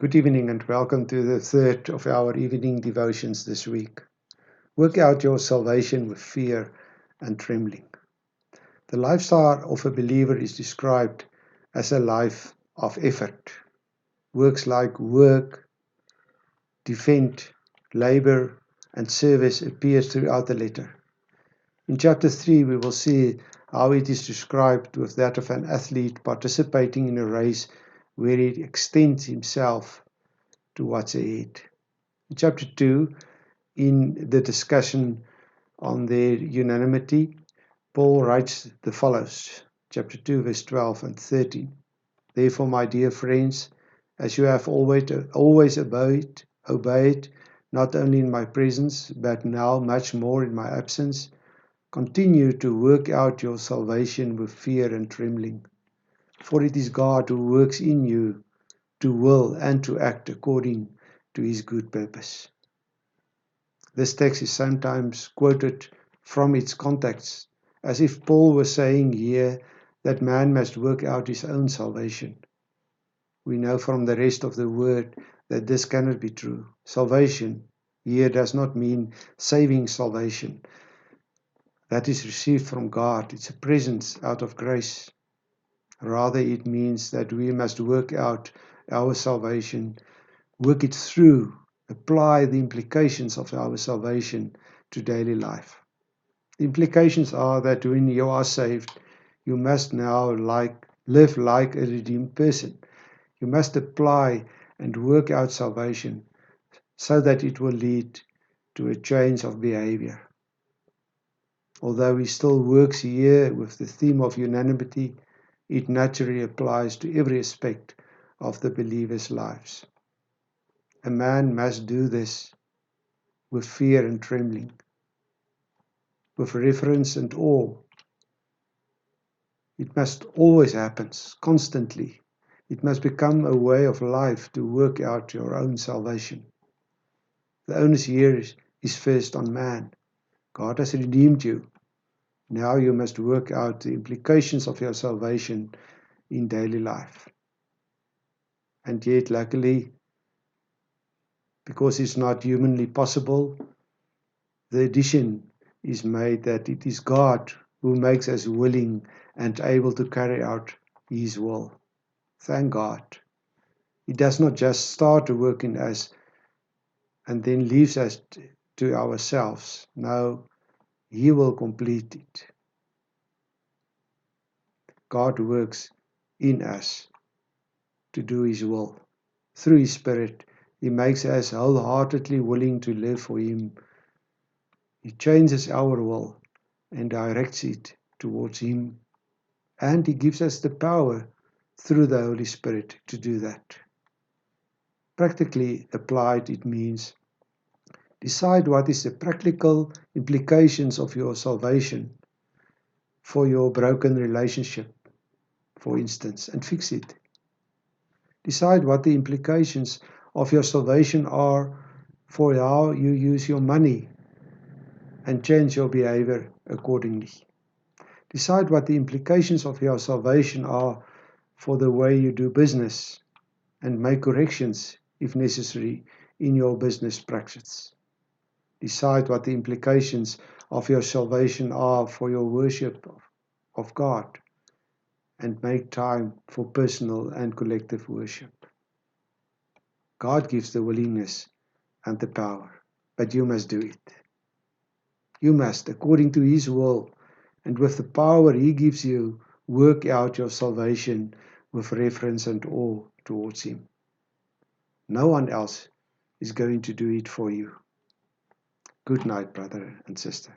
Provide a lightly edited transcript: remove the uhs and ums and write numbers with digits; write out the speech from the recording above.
Good evening and welcome to the third of our evening devotions this week. Work out your salvation with fear and trembling. The lifestyle of a believer is described as a life of effort. Works like work, defend, labor, and service appear throughout the letter. In chapter 3, we will see how it is described with that of an athlete participating in a race where he extends himself to what's ahead. In chapter 2, in the discussion on their unanimity, Paul writes the follows, chapter 2, verse 12 and 13. Therefore, my dear friends, as you have always obeyed, not only in my presence, but now much more in my absence, continue to work out your salvation with fear and trembling. For it is God who works in you to will and to act according to his good purpose. This text is sometimes quoted from its context, as if Paul was saying here that man must work out his own salvation. We know from the rest of the word that this cannot be true. Salvation here does not mean saving salvation. That is received from God. It's a presence out of grace. Rather, it means that we must work out our salvation, work it through, apply the implications of our salvation to daily life. The implications are that when you are saved, you must now live like a redeemed person. You must apply and work out salvation so that it will lead to a change of behavior. Although he still works here with the theme of unanimity, it naturally applies to every aspect of the believer's lives. A man must do this with fear and trembling, with reverence and awe. It must always happen, constantly. It must become a way of life to work out your own salvation. The onus here is first on man. God has redeemed you. Now you must work out the implications of your salvation in daily life. And yet, luckily, because it's not humanly possible, the addition is made that it is God who makes us willing and able to carry out his will. Thank God. He does not just start to work in us and then leaves us to ourselves. No, he will complete it. God works in us to do his will. Through his Spirit, he makes us wholeheartedly willing to live for him. He changes our will and directs it towards him. And he gives us the power through the Holy Spirit to do that. Practically applied, it means decide what is the practical implications of your salvation for your broken relationship, for instance, and fix it. Decide what the implications of your salvation are for how you use your money and change your behavior accordingly. Decide what the implications of your salvation are for the way you do business and make corrections, if necessary, in your business practice. Decide what the implications of your salvation are for your worship of God and make time for personal and collective worship. God gives the willingness and the power, but you must do it. You must, according to his will and with the power he gives you, work out your salvation with reverence and awe towards him. No one else is going to do it for you. Good night, brother and sister.